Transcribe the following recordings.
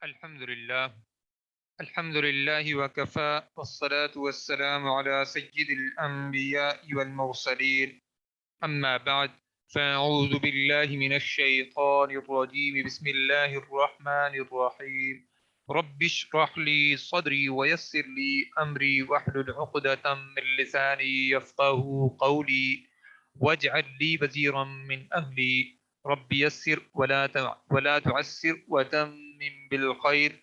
الحمد لله وكفى والصلاة والسلام على سيد الأنبياء والمرسلين أما بعد فأعوذ بالله من الشيطان الرجيم بسم الله الرحمن الرحيم رب اشرح لي صدري ويسر لي أمري واحلل عقدة من لساني يفقه قولي واجعل لي وزيرا من أهلي رب يسر ولا تعسر وتمم بالخير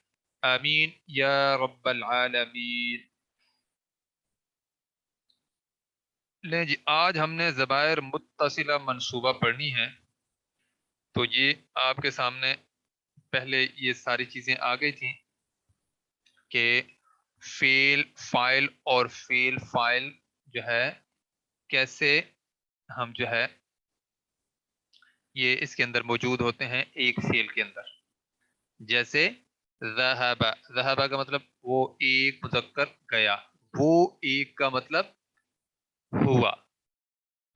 آمین یا رب العالمین۔ لیں جی، آج ہم نے ضمائر متصلہ منصوبہ پڑھنی ہے، تو یہ آپ کے سامنے پہلے یہ ساری چیزیں آ گئی تھیں کہ فعل فاعل اور فعل فاعل جو ہے کیسے ہم جو ہے یہ اس کے اندر موجود ہوتے ہیں ایک فعل کے اندر۔ جیسے ذہب، ذہب کا مطلب وہ ایک مذکر گیا، وہ ایک کا مطلب ہوا،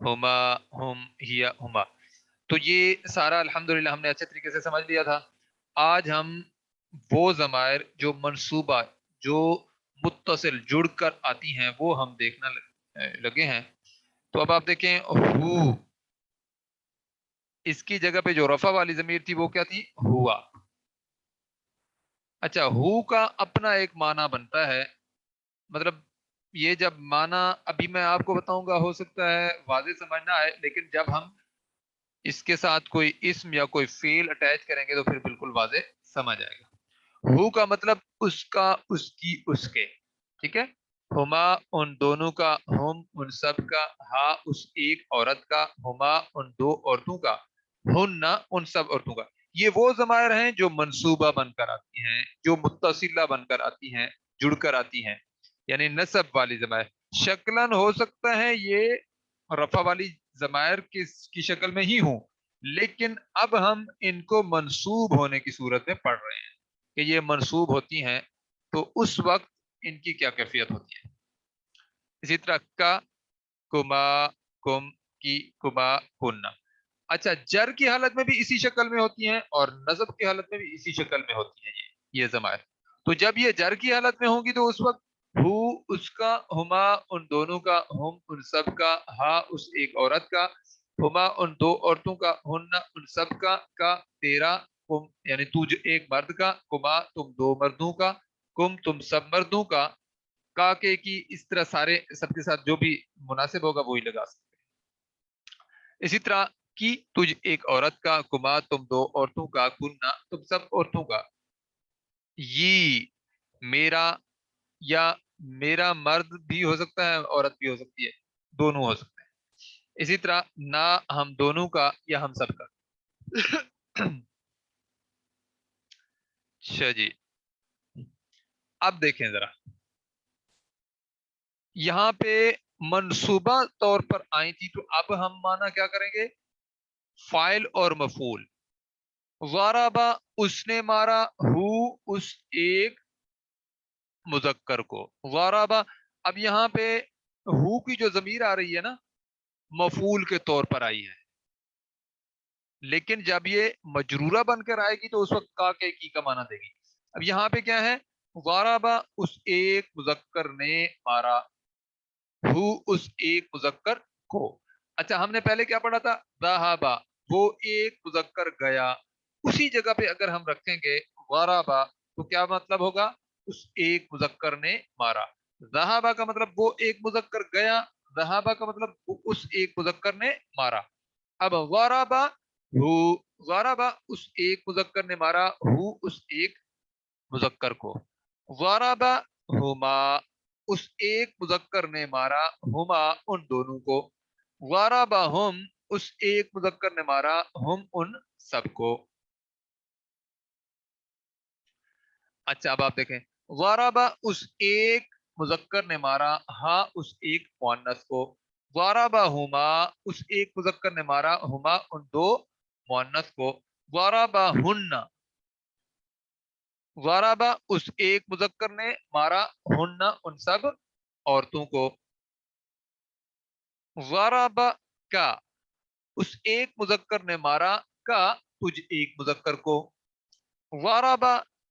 ہما ہم ہیا ہما۔ تو یہ سارا الحمدللہ ہم نے اچھے طریقے سے سمجھ لیا تھا۔ آج ہم وہ ضمائر جو منصوبہ جو متصل جڑ کر آتی ہیں وہ ہم دیکھنا لگے ہیں۔ تو اب آپ دیکھیں ہو، اس کی جگہ پہ جو رفع والی ضمیر تھی وہ کیا تھی؟ ہوا۔ اچھا، ہو کا اپنا ایک معنی بنتا ہے، مطلب یہ جب معنی ابھی میں آپ کو بتاؤں گا ہو سکتا ہے واضح سمجھنا ہے، لیکن جب ہم اس کے ساتھ کوئی اسم یا کوئی فعل اٹیچ کریں گے تو پھر بالکل واضح سمجھ آئے گا۔ ہو کا مطلب اس کا، اس کی، اس کے، ٹھیک ہے۔ ہما ان دونوں کا، ہم ان سب کا، ہا اس ایک عورت کا، ہما ان دو عورتوں کا، ہن ان سب عورتوں کا۔ یہ وہ ضمائر ہیں جو منصوبہ بن کر آتی ہیں، جو متصلہ بن کر آتی ہیں، جڑ کر آتی ہیں، یعنی نسب والی ضمائر۔ شکلاً ہو سکتا ہے یہ رفع والی ضمائر کی شکل میں ہی ہوں، لیکن اب ہم ان کو منصوب ہونے کی صورت میں پڑھ رہے ہیں کہ یہ منصوب ہوتی ہیں، تو اس وقت ان کی کیا کیفیت ہوتی ہے۔ اسی طرح کا، کما، کم، کی، کما، کننا۔ اچھا، جر کی حالت میں بھی اسی شکل میں ہوتی ہیں اور نصب کی حالت میں بھی اسی شکل میں ہوتی ہیں یہ ضمائر۔ تو جب یہ جر کی حالت میں ہوں گی تو اس وقت ہو اس کا، ہما ان دونوں کا، ہم ان سب کا، ہا اس ایک عورت کا، ہما ان دو عورتوں کا، ہن ان سب کا تیرا، کم یعنی تو جو ایک مرد کا، کما تم دو مردوں کا، کم تم سب مردوں کا کے کی، اس طرح سارے سب کے ساتھ جو بھی مناسب ہوگا وہی لگا سکتے ہیں۔ اسی طرح کی تجھ ایک عورت کا، کما تم دو عورتوں کا، کننا تم سب عورتوں کا۔ یہ میرا، یا میرا مرد بھی ہو سکتا ہے عورت بھی ہو سکتی ہے، دونوں ہو سکتے ہیں۔ اسی طرح نہ ہم دونوں کا یا ہم سب کا۔ اچھا جی، اب دیکھیں ذرا یہاں پہ منصوبہ طور پر آئی تھی، تو اب ہم مانا کیا کریں گے؟ فائل اور مفعول۔ ضربا اس نے مارا، ہو اس ایک مذکر کو، ضربا۔ اب یہاں پہ ہو کی جو ضمیر آ رہی ہے نا، مفعول کے طور پر آئی ہے، لیکن جب یہ مجرورہ بن کر آئے گی تو اس وقت کا کے کی کا معنی دے گی۔ اب یہاں پہ کیا ہے؟ ضربا اس ایک مذکر نے مارا، ہو اس ایک مذکر کو۔ اچھا، ہم نے پہلے کیا پڑھا تھا؟ ذہبا وہ ایک مذکر گیا، اسی جگہ پہ اگر ہم رکھیں گے ضربا تو کیا مطلب ہوگا؟ اس ایک مذکر نے مارا۔ ذہبا کا مطلب وہ ایک مذکر گیا، ذہبا کا مطلب وہ اس ایک مذکر نے مارا۔ اب ضربا ہو، ضربا اس ایک مذکر نے مارا، ہو اس ایک مذکر کو۔ ضربا ہما اس ایک مذکر نے مارا، ہما ان دونوں کو۔ ضربہم اس ایک مذکر نے مارا، ہم ان سب کو۔ اچھا، اب آپ دیکھیں ضربا اس ایک مذکر نے مارا، ہاں اس ایک مؤنث کو۔ ضربہما اس ایک مذکر نے مارا، ہما ان دو مؤنث کو۔ ضربہن ضربا اس ایک مذکر نے مارا، ہن ان سب عورتوں کو۔ ضربا کا اس ایک مذکر نے مارا، کا تجھ ایک مذکر کو۔ ضربا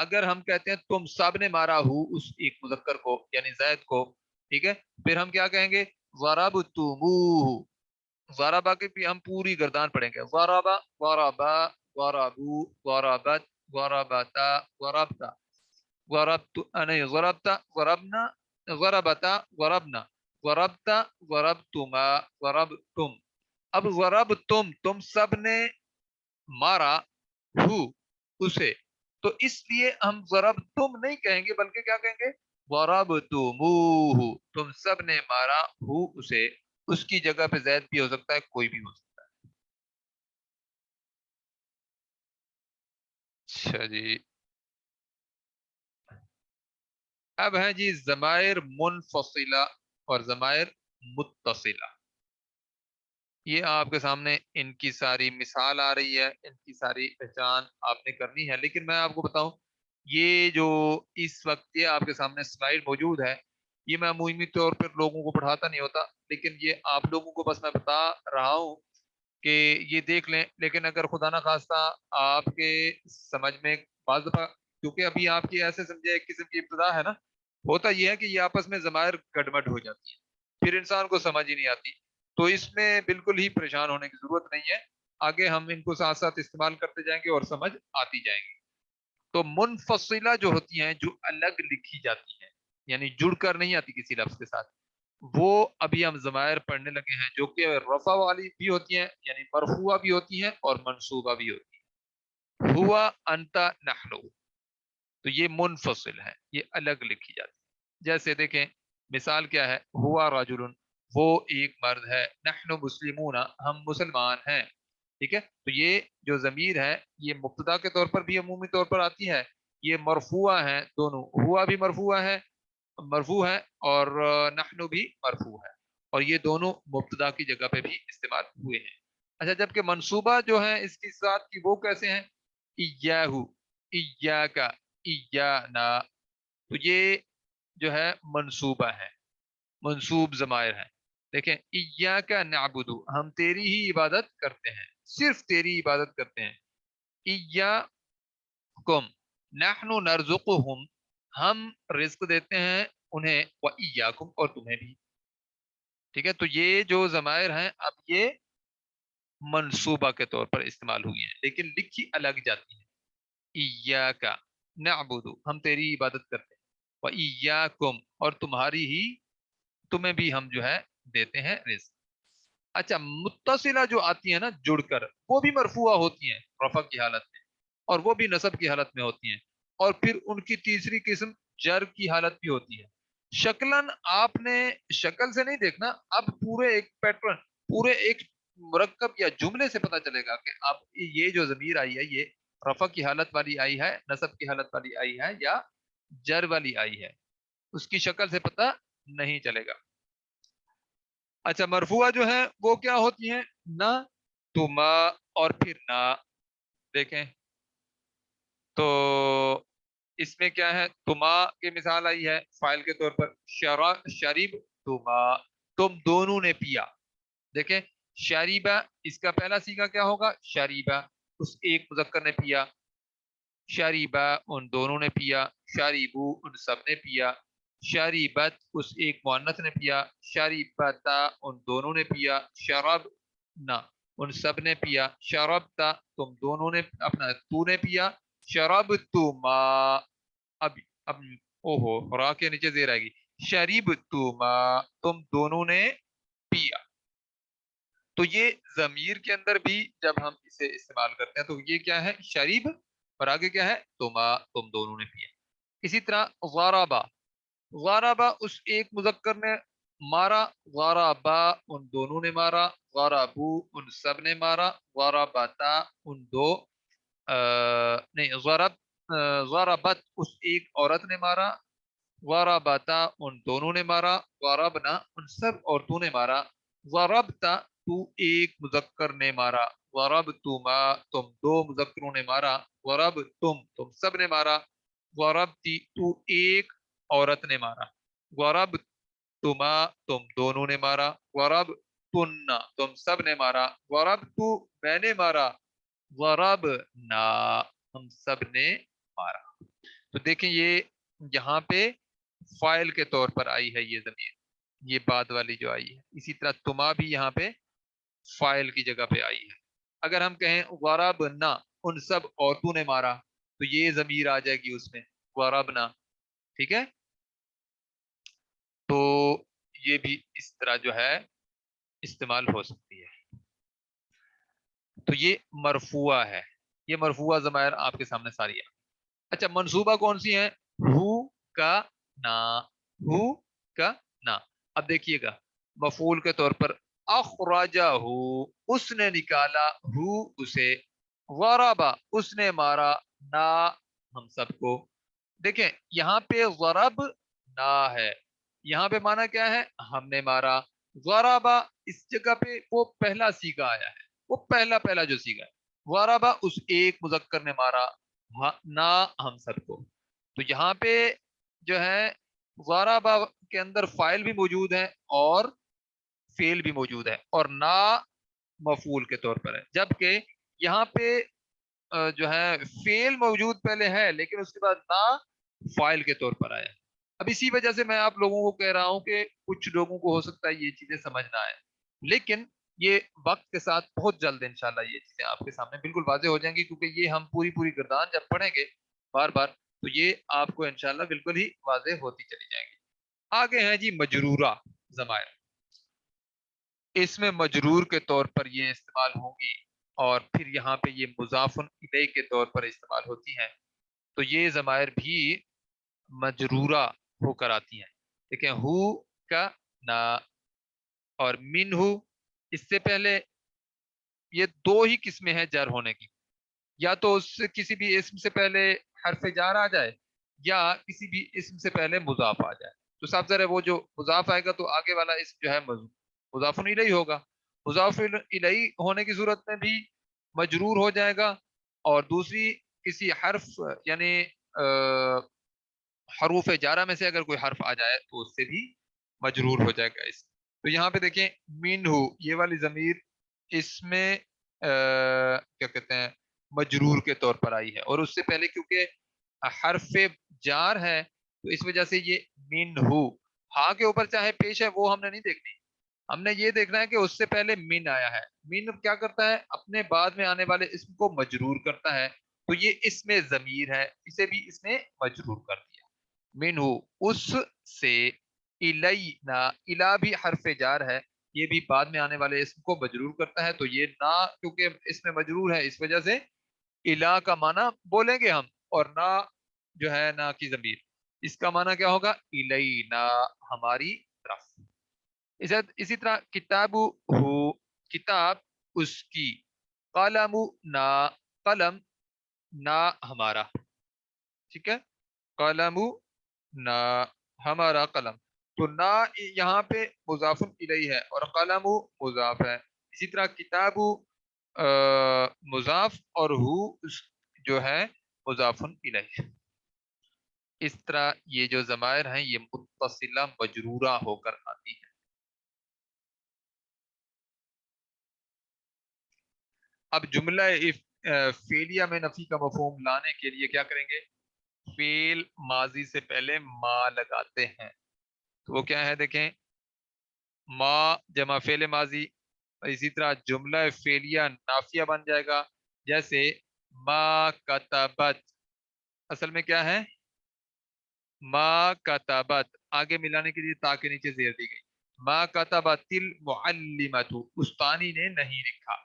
اگر ہم کہتے ہیں تم سب نے مارا ہو اس ایک مذکر کو یعنی زید کو، ٹھیک ہے، پھر ہم کیا کہیں گے؟ ضربتموہ، ضربا کی بھی ہم پوری گردان پڑھیں گے، ضربا، ضربا، ضربو، ضربت، ضربتا، ضربتا، ضربت، نہیں ضربتا، ضربنا، ضربتا، ضربنا، ضربتا، ضربتما، ضربتم۔ اب ضربتم، تم سب نے مارا ہو اسے، تو اس لیے ہم ضربتم نہیں کہیں گے بلکہ کیا کہیں گے؟ ضربتموہ، تم سب نے مارا ہو اسے، اس کی جگہ پہ زید بھی ہو سکتا ہے، کوئی بھی ہو سکتا ہے۔ اچھا جی، اب ہے جی ضمائر منفصلہ اور ضمائر متصلہ۔ یہ آپ کے سامنے ان کی ساری مثال آ رہی ہے، ان کی ساری پہچان آپ نے کرنی ہے، لیکن میں آپ کو بتاؤں یہ جو اس وقت یہ آپ کے سامنے سلائیڈ موجود ہے، یہ میں عمومی طور پر لوگوں کو پڑھاتا نہیں ہوتا، لیکن یہ آپ لوگوں کو بس میں بتا رہا ہوں کہ یہ دیکھ لیں، لیکن اگر خدا نہ خواستہ آپ کے سمجھ میں بعض دفعہ، کیونکہ ابھی آپ کی ایسے سمجھے ایک قسم کی ابتدا ہے نا، ہوتا یہ ہے کہ یہ آپس میں ضمائر گڑبڑ ہو جاتی ہے، پھر انسان کو سمجھ ہی نہیں آتی، تو اس میں بالکل ہی پریشان ہونے کی ضرورت نہیں ہے، آگے ہم ان کو ساتھ ساتھ استعمال کرتے جائیں گے اور سمجھ آتی جائیں گی۔ تو منفصلہ جو ہوتی ہیں، جو الگ لکھی جاتی ہیں، یعنی جڑ کر نہیں آتی کسی لفظ کے ساتھ، وہ ابھی ہم ضمائر پڑھنے لگے ہیں، جو کہ رفع والی بھی ہوتی ہیں یعنی مرفوعہ بھی ہوتی ہیں اور منصوبہ بھی ہوتی ہیں۔ ہوا، انت، نحنو، تو یہ منفصل ہے، یہ الگ لکھی جاتی ہے۔ جیسے دیکھیں مثال کیا ہے، ہوا رجل، وہ ایک مرد ہے، نحن مسلمون، ہم مسلمان ہیں، ٹھیک ہے، تو یہ جو ضمیر ہے یہ مبتدا کے طور پر بھی عمومی طور پر آتی ہے، یہ مرفوع ہے دونوں، ہوا بھی مرفوع ہے، مرفوع ہے، اور نحن بھی مرفوع ہے، اور یہ دونوں مبتدا کی جگہ پہ بھی استعمال ہوئے ہیں۔ اچھا، جبکہ منصوبہ جو ہے اس کی ساتھ کی وہ کیسے ہیں؟ ایاہو، ایاکا، ایانا، تو یہ جو ہے منصوبہ ہے، منصوب ضمائر ہیں۔ دیکھیں ایاکا نعبدو، ہم تیری ہی عبادت کرتے ہیں، صرف تیری عبادت کرتے ہیں۔ ایاکم، نحن نرزقہم، ہم رزق دیتے ہیں انہیں، و ایاکم، اور تمہیں بھی، ٹھیک ہے، تو یہ جو ضمائر ہیں اب یہ منصوبہ کے طور پر استعمال ہوئی ہیں، لیکن لکھی الگ جاتی ہیں۔ ایاکا نعبدو، ہم تیری عبادت کرتے ہیں، و ایاکم، اور تمہاری ہی، تمہیں بھی ہم جو ہے دیتے ہیں رزق۔ اچھا، متصلہ جو آتی ہیں نا جڑ کر، وہ بھی مرفوعہ ہوتی ہیں رفع کی حالت میں، اور وہ بھی نصب کی حالت میں ہوتی ہیں، اور پھر ان کی تیسری قسم جر کی حالت بھی ہوتی ہے۔ شکلن آپ نے شکل سے نہیں دیکھنا، اب پورے ایک پیٹرن، پورے ایک مرکب یا جملے سے پتہ چلے گا کہ اب یہ جو ضمیر آئی ہے یہ رفع کی حالت والی آئی ہے، نصب کی حالت والی آئی ہے، یا جر والی آئی ہے، اس کی شکل سے پتہ نہیں چلے گا۔ اچھا، مرفوعہ جو ہے وہ کیا ہوتی ہیں؟ نہ، تما، اور پھر نہ، دیکھیں تو اس میں کیا ہے؟ تما کی مثال آئی ہے فائل کے طور پر، شریب تما، تم دونوں نے پیا، دیکھیں شریبہ، اس کا پہلا سیگا کیا ہوگا؟ شریبہ، اس ایک مذکر نے پیا، شریبہ، ان دونوں نے پیا، شریبو، ان سب نے پیا، شریبت، اس ایک مؤنث نے پیا، شریبتا، ان دونوں نے پیا، شرب نہ، ان سب نے پیا، شربتا، تم دونوں نے، اپنا تو نے پیا، شرب تما، اب اب اوہو، را کے نیچے زیر آئے گی، شریب تما، تم دونوں نے پیا۔ تو یہ ضمیر کے اندر بھی جب ہم اسے استعمال کرتے ہیں تو یہ کیا ہے؟ شریب، اور آگے کیا ہے؟ تما، تم دونوں نے پیا۔ اسی طرح غاربا، غاربا، اس ایک مذکر نے مارا، غاربا، ان دونوں نے مارا، غاربو، ان سب نے مارا، غاربتا، ان دو، نہیں غاربت، اس ایک عورت نے مارا، غاربتا، ان دونوں نے مارا، غاربنا، ان سب عورتوں نے مارا، غاربتا، تو ایک مذکر نے مارا، غربتما، تم دو مذکروں نے مارا، تم سب نے مارا، غربتی، تو ایک عورت نے مارا، غربتما، تم دونوں نے مارا، غربتن، تم سب نے مارا، غربتو، میں نے مارا، غربنا، ہم سب نے مارا۔ تو دیکھیں یہ یہاں پہ فائل کے طور پر آئی ہے یہ ضمیر، یہ بعد والی جو آئی ہے. اسی طرح تما بھی یہاں پہ فائل کی جگہ پہ آئی ہے. اگر ہم کہیں ضربنا، ان سب عورتوں نے مارا، تو یہ ضمیر آ جائے گی اس میں، ضربنا. ٹھیک ہے، تو یہ بھی اس طرح جو ہے استعمال ہو سکتی ہے. تو یہ مرفوع ہے، یہ مرفوع ضمائر آپ کے سامنے ساری ہے. اچھا، منصوبہ کون سی ہیں؟ ہو کا نا، ہو کا نا. اب دیکھیے گا مفعول کے طور پر اخرجہ، اس نے نکالا، ہو اسے، ضربا اس نے مارا، نا ہم سب کو. دیکھیں یہاں پہ ضرب نا ہے، یہاں پہ مانا کیا ہے؟ ہم نے مارا. ضربا اس جگہ پہ وہ پہلا سیگا آیا ہے، وہ پہلا جو سیگا ہے. ضربا اس ایک مذکر نے مارا، نا ہم سب کو. تو یہاں پہ جو ہے ضربا کے اندر فائل بھی موجود ہے اور فعل بھی موجود ہے، اور نا مفعول کے طور پر ہے. جبکہ یہاں پہ جو ہے فعل موجود پہلے ہے، لیکن اس کے بعد نا فائل کے طور پر آیا. اب اسی وجہ سے میں آپ لوگوں کو کہہ رہا ہوں کہ کچھ لوگوں کو ہو سکتا ہے یہ چیزیں سمجھ نہ آئے، لیکن یہ وقت کے ساتھ بہت جلد انشاءاللہ یہ چیزیں آپ کے سامنے بالکل واضح ہو جائیں گی، کیونکہ یہ ہم پوری گردان جب پڑھیں گے بار بار تو یہ آپ کو انشاءاللہ بالکل ہی واضح ہوتی چلی جائیں گی. آگے ہیں جی مجرورہ ضمائر. اس میں مجرور کے طور پر یہ استعمال ہوں گی، اور پھر یہاں پہ یہ مضاف الیہ کے طور پر استعمال ہوتی ہیں. تو یہ ضمائر بھی مجرورہ ہو کر آتی ہیں. دیکھیں ہو کا نا اور من ہو، اس سے پہلے یہ دو ہی قسمیں ہیں جر ہونے کی، یا تو اس سے کسی بھی اسم سے پہلے حرف جار آ جائے، یا کسی بھی اسم سے پہلے مضاف آ جائے. تو صاف ظاہر ہے وہ جو مضاف آئے گا تو آگے والا اسم جو ہے مضاف الیہ ہوگا. مضاف الیہ ہونے کی صورت میں بھی مجرور ہو جائے گا، اور دوسری کسی حرف یعنی حروف جارہ میں سے اگر کوئی حرف آ جائے تو اس سے بھی مجرور ہو جائے گا اس. تو یہاں پہ دیکھیں منہ، یہ والی ضمیر اس میں کیا کہتے ہیں مجرور کے طور پر آئی ہے، اور اس سے پہلے کیونکہ حرف جار ہے تو اس وجہ سے یہ منہ، ہاں کے اوپر چاہے پیش ہے وہ ہم نے نہیں دیکھنی، ہم نے یہ دیکھنا ہے کہ اس سے پہلے من آیا ہے. من کیا کرتا ہے؟ اپنے بعد میں آنے والے اسم کو مجرور کرتا ہے. تو یہ اس میں ضمیر ہے، اسے بھی اس نے مجرور کر دیا. منہ اس سے، الینا، الا بھی حرف جار ہے، یہ بھی بعد میں آنے والے اسم کو مجرور کرتا ہے. تو یہ نا کیونکہ اس میں مجرور ہے اس وجہ سے الا کا معنی بولیں گے ہم، اور نا جو ہے نا کی ضمیر، اس کا معنی کیا ہوگا؟ الینا، ہماری طرف. اسی طرح کتاب ہو، کتاب اس کی، قلم نا، قلم نا ہمارا. ٹھیک ہے، قلم نا ہمارا قلم. تو نا یہاں پہ مضاف الیہ ہے اور قلم مضاف ہے. اسی طرح کتاب مضاف اور ہو جو ہے مضاف الیہ. اس طرح یہ جو ضمائر ہیں یہ متصلہ مجرورہ ہو کر آتی ہیں. اب جملہ فعلیہ میں نفی کا مفہوم لانے کے لیے کیا کریں گے؟ فعل ماضی سے پہلے ما لگاتے ہیں. تو وہ کیا ہے دیکھیں، ما جمع فعل ماضی، اور اسی طرح جملہ فعلیہ نافیہ بن جائے گا. جیسے ما کتبت، اصل میں کیا ہے؟ ما کتبت، آگے ملانے کے لیے تا کے نیچے زیر دی گئی. ما کتبت المعلمۃ، استانی نے نہیں لکھا.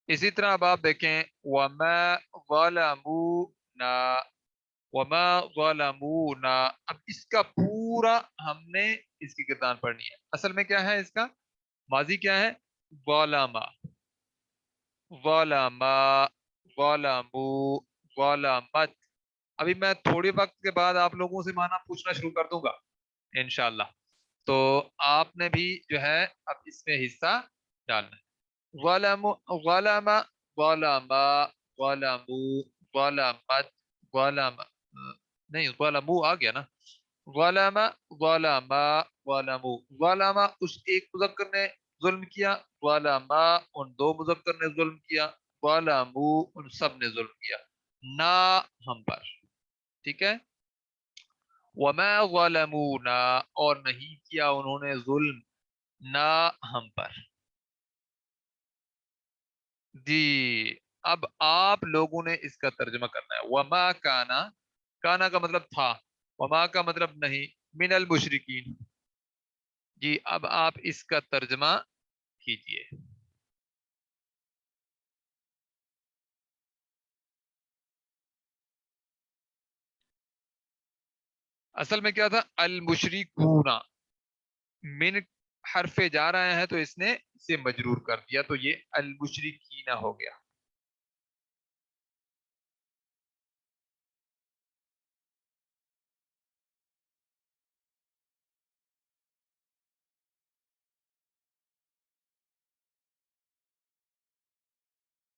اسی طرح اب آپ دیکھیں وما ظلمونا، وما ظلمونا. اب اس کا پورا ہم نے اس کی گردان پڑھنی ہے. اصل میں کیا ہے اس کا ماضی؟ کیا ہے؟ ظلما، ظلما، ظلمو، ظلمت. ابھی میں تھوڑے وقت کے بعد آپ لوگوں سے معنی پوچھنا شروع کر دوں گا انشاءاللہ، تو آپ نے بھی جو ہے اب اس میں حصہ ڈالنا ہے. ظلم، ظلم، ظلما، ظلمو، ظلمت، ظلم، نہیں ظلمو آ گیا نا. ظلم، ظلما، ظلمو. ظلم اس ایک مذکر نے ظلم کیا، ظلما ان دو مذکر نے ظلم کیا. ظلموا ان سب نے ظلم کیا، نہ ہم پر، ٹھیک ہے، وما ظلمونا اور نہیں کیا انہوں نے ظلم نہ ہم پر، جی اب آپ لوگوں نے اس کا ترجمہ کرنا ہے، وما کانا، کانا کا مطلب تھا، وما کا مطلب نہیں، من المشرکین، جی اب آپ اس کا ترجمہ کیجئے۔ اصل میں کیا تھا، المشرکون، من حرف جا رہے ہیں تو اس نے اسے مجرور کر دیا تو یہ المشرکین ہو گیا۔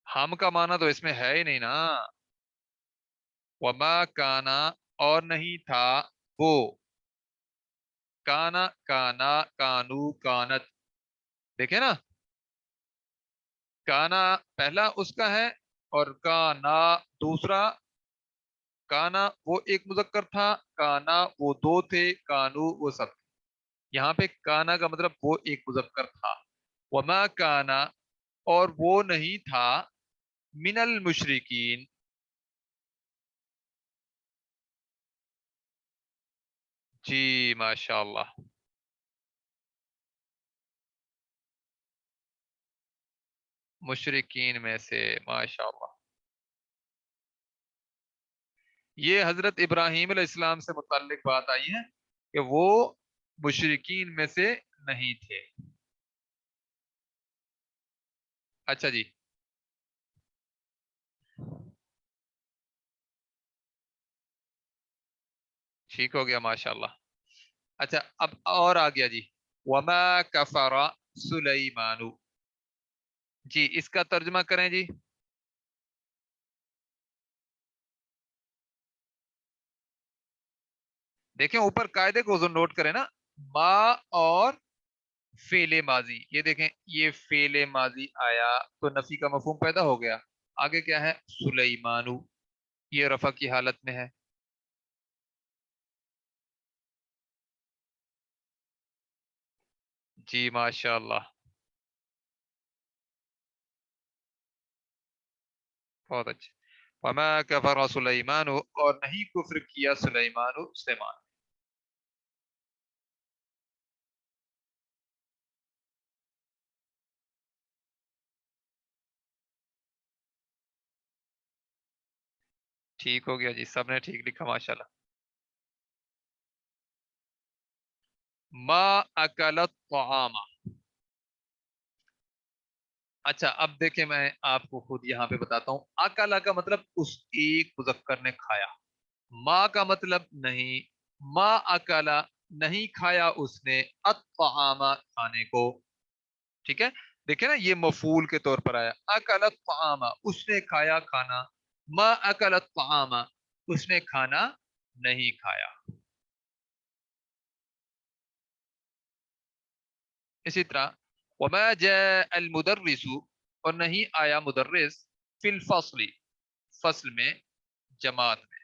ہم کا معنی تو اس میں ہے ہی نہیں نا، وما کانا اور نہیں تھا وہ، کانا کانا کانو کانت، دیکھیں نا، کانا پہلا اس کا ہے اور کانا دوسرا، کانا وہ ایک مذکر تھا، کانا وہ دو تھے، کانو وہ سب تھے، یہاں پہ کانا کا مطلب وہ ایک مذکر تھا، وما کانا اور وہ نہیں تھا، من المشرکین، جی ماشاء اللہ، مشرکین میں سے، ماشاء اللہ، یہ حضرت ابراہیم علیہ السلام سے متعلق بات آئی ہے کہ وہ مشرکین میں سے نہیں تھے۔ اچھا جی، ٹھیک ہو گیا ماشاء اللہ۔ اچھا اب اور آ گیا جی، وما کفر سلیمان، جی اس کا ترجمہ کریں جی۔ دیکھیں اوپر قاعدے کو نوٹ کریں نا، ما اور فعل ماضی، یہ دیکھیں یہ فعل ماضی آیا تو نفی کا مفہوم پیدا ہو گیا، آگے کیا ہے، سلیمانو، یہ رفع کی حالت میں ہے، جی ماشاء اللہ، بہت اچھا، وما کفر سلیمان اور نہیں کفر کیا سلیمان، ٹھیک ہو گیا جی، سب نے ٹھیک لکھا ماشاء اللہ۔ ما اکلت طعام، اچھا اب دیکھیں میں آپ کو خود یہاں پہ بتاتا ہوں، اکلا کا مطلب اس ایک مذکر نے کھایا، ماں کا مطلب نہیں، ماں اکلا نہیں کھایا اس نے، الطعام کھانے کو، ٹھیک ہے، دیکھیں نا یہ مفعول کے طور پر آیا، اکل الطعام اس نے کھایا کھانا، ما اکل الطعام اس نے کھانا نہیں کھایا، اسی طرح وما جاء المدرس اور نہیں آیا مدرس، فی الفصل فصل میں، جماعت میں،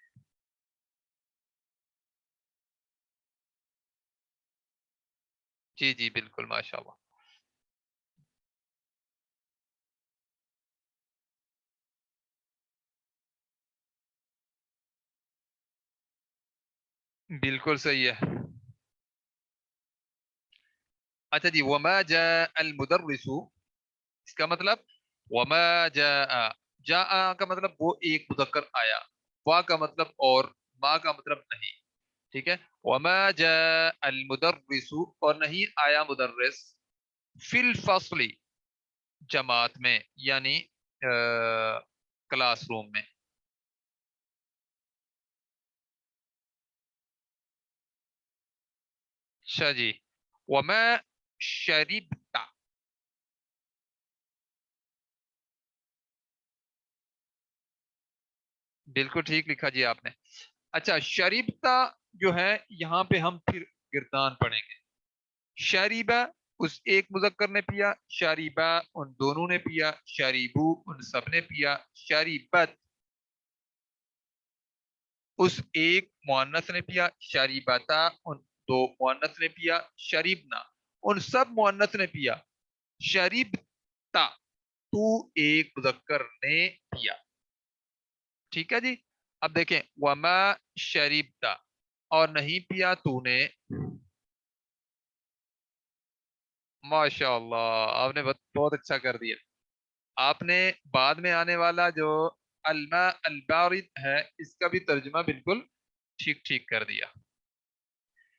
جی جی بالکل ماشاء اللہ، بالکل صحیح ہے۔ اچھا جی، وما جاء المدرس، اس کا مطلب وما جاء، جاء کا مطلب وہ ایک مذکر آیا، وا کا مطلب اور، ما کا مطلب نہیں، ٹھیک ہے، وما جاء المدرس اور نہیں آیا مدرس، فی الفصل جماعت میں، یعنی کلاس روم میں، اچھا جی، وما شربت، بالکل ٹھیک لکھا جی آپ نے۔ اچھا شریبتا جو ہے یہاں پہ ہم پھر گردان پڑھیں گے، شریبہ اس ایک مذکر نے پیا، شریبا ان دونوں نے پیا، شریبو ان سب نے پیا، شریبت اس ایک مؤنث نے پیا، شریبتا ان دو مؤنث نے پیا، شریبنا ان سب مؤنث نے پیا، شریبتا تو ایک مذکر نے پیا. ٹھیک ہے جی. اب دیکھیں وما شریبتا اور نہیں پیا تو نے. ماشاء اللہ آپ نے بہت اچھا کر دیا. آپ نے بعد میں آنے والا جو الماء البارد ہے اس کا بھی ترجمہ بالکل ٹھیک ٹھیک کر دیا.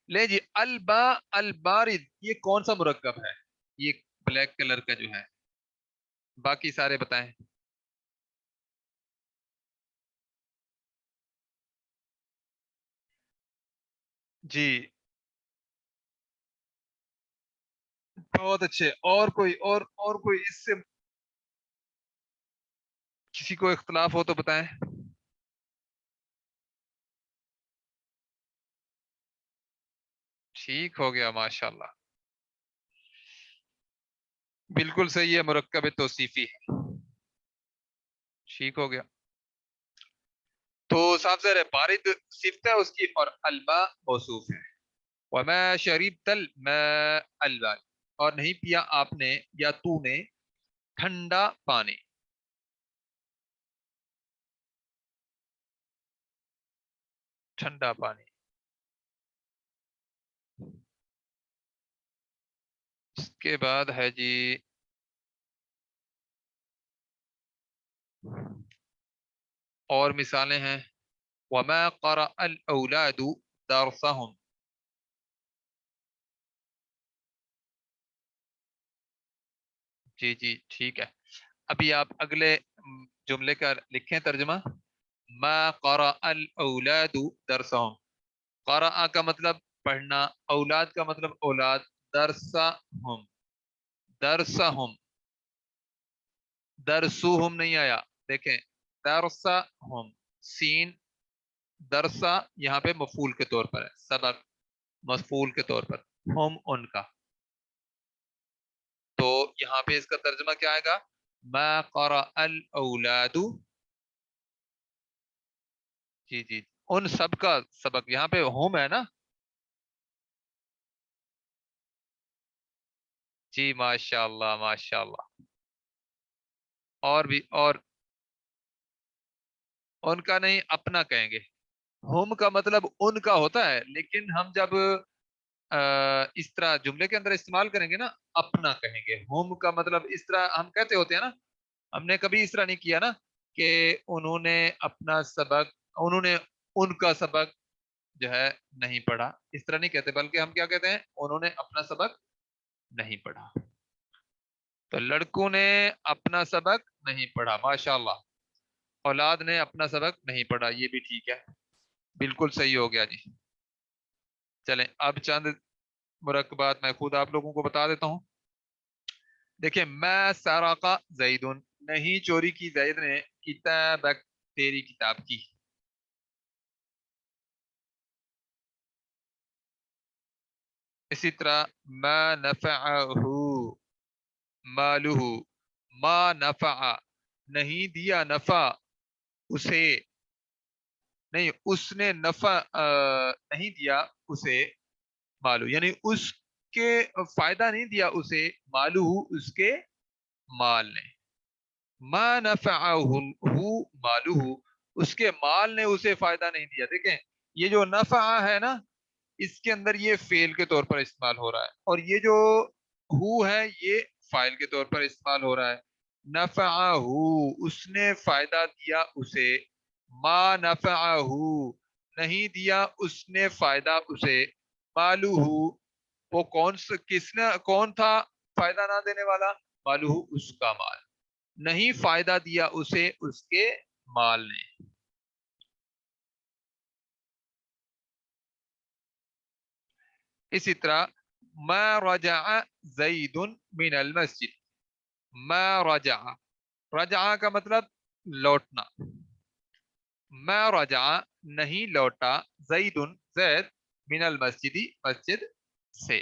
لے جی الماء البارد یہ کون سا مرکب ہے؟ یہ بلیک کلر کا جو ہے. باقی سارے بتائیں. جی بہت اچھے. اور کوئی اس سے کسی کو اختلاف ہو تو بتائیں. ٹھیک ہو گیا ماشاء اللہ. بالکل صحیح ہے مرکب توصیفی ہے. ٹھیک ہو گیا. تو صاحب ظاہر ہے بارد صفت ہے اس کی اور الماء موصوف ہے. وما شریبت الماء البارد اور نہیں پیا آپ نے یا تو نے ٹھنڈا پانی. ٹھنڈا پانی. اس کے بعد ہے جی اور مثالیں ہیں. وما قرأ الاولاد درسهم. جی جی ٹھیک ہے. ابھی آپ اگلے جملے کا لکھیں ترجمہ. ما قرأ الاولاد درسهم. قرأ کا مطلب پڑھنا، اولاد کا مطلب اولاد، درسهم درسهم درسوہم نہیں آیا. دیکھیں درسهم سین درسا یہاں پہ مفعول کے طور پر ہے، سبق مفعول کے طور پر، ہم ان کا. تو یہاں پہ اس کا ترجمہ کیا آئے گا؟ ما قرأ الاولاد. جی جی ان سب کا سبق یہاں پہ ہم ہے نا. جی ماشاء اللہ ماشاء اللہ. اور بھی اور ان کا نہیں اپنا کہیں گے. ہم کا مطلب ان کا ہوتا ہے لیکن ہم جب اس طرح جملے کے اندر استعمال کریں گے نا اپنا کہیں گے. ہم کا مطلب اس طرح ہم کہتے ہوتے ہیں نا. ہم نے کبھی اس طرح نہیں کیا نا کہ انہوں نے اپنا سبق، انہوں نے ان کا سبق جو ہے نہیں پڑھا. اس طرح نہیں کہتے بلکہ ہم کیا کہتے ہیں؟ انہوں نے اپنا سبق نہیں پڑھا. تو لڑکوں نے اپنا سبق نہیں پڑھا. ماشاء اللہ. اولاد نے اپنا سبق نہیں پڑھا. یہ بھی ٹھیک ہے. بالکل صحیح ہو گیا جی. چلیں اب چند مرکبات میں خود آپ لوگوں کو بتا دیتا ہوں. دیکھیں میں سارقہ زیدن نہیں چوری کی زید نے کتابک تیری کتاب کی. اسی طرح ما نفعہ مالہ ما نفع نہیں دیا نفع اسے، نہیں اس نے نفع نہیں دیا اسے مالو یعنی اس کے فائدہ نہیں دیا اسے مالو اس کے مال نے. ما نفعہ مالہ اس کے مال نے اسے فائدہ نہیں دیا. دیکھیں یہ جو نفع ہے نا اس کے اندر یہ فعل کے طور پر استعمال ہو رہا ہے اور یہ جو ہو ہے یہ فاعل کے طور پر استعمال ہو رہا ہے. نفعہ اس نے فائدہ دیا اسے، ما نفعہ نہیں دیا اس نے فائدہ اسے، مالہ وہ کس نے کون تھا فائدہ نہ دینے والا؟ مالہ اس کا مال. نہیں فائدہ دیا اسے اس کے مال نے. اسی طرح ما رجع زید من المسجد. ما رجع رجع کا مطلب لوٹنا. ما رجع نہیں لوٹا زید زید من المسجد مسجد سے.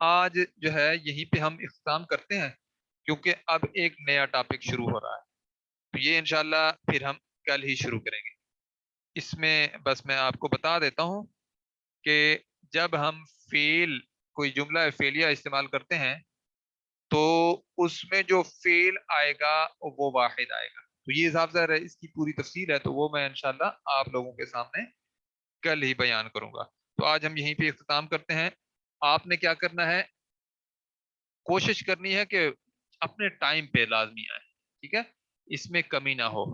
آج جو ہے یہیں پہ ہم اختتام کرتے ہیں، کیونکہ اب ایک نیا ٹاپک شروع ہو رہا ہے، تو یہ انشاءاللہ پھر ہم کل ہی شروع کریں گے۔ اس میں بس میں آپ کو بتا دیتا ہوں کہ جب ہم فعل، کوئی جملہ فعلیہ استعمال کرتے ہیں تو اس میں جو فعل آئے گا وہ واحد آئے گا، تو یہ حساب سے اس کی پوری تفصیل ہے، تو وہ میں انشاءاللہ آپ لوگوں کے سامنے کل ہی بیان کروں گا۔ تو آج ہم یہیں پہ اختتام کرتے ہیں۔ آپ نے کیا کرنا ہے، کوشش کرنی ہے کہ اپنے ٹائم پہ لازمی آئے، ٹھیک ہے، اس میں کمی نہ ہو۔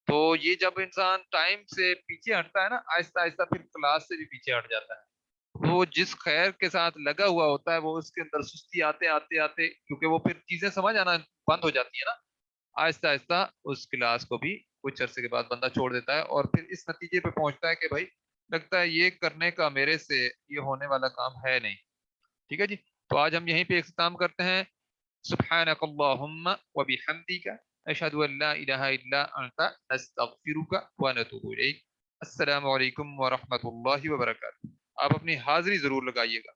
تو یہ جب انسان ٹائم سے پیچھے ہٹتا ہے نا، آہستہ آہستہ پھر کلاس سے بھی پیچھے ہٹ جاتا ہے۔ وہ جس خیر کے ساتھ لگا ہوا ہوتا ہے وہ اس کے اندر سستی آتے آتے آتے، کیونکہ وہ پھر چیزیں سمجھ آنا بند ہو جاتی ہے نا، آہستہ آہستہ اس کلاس کو بھی کچھ عرصے کے بعد بندہ چھوڑ دیتا ہے، اور پھر اس نتیجے پہ پہنچتا ہے کہ بھائی لگتا ہے یہ کرنے کا میرے سے یہ ہونے والا کام ہے نہیں۔ ٹھیک ہے جی، تو آج ہم یہیں پہ اختتام کرتے ہیں۔ سبحانک اللہم و بحمدک، اشہد ان لا الہ الا انت، نستغفرک و نتوب الیک۔ السلام علیکم ورحمۃ اللہ وبرکاتہ۔ آپ اپنی حاضری ضرور لگائیے گا۔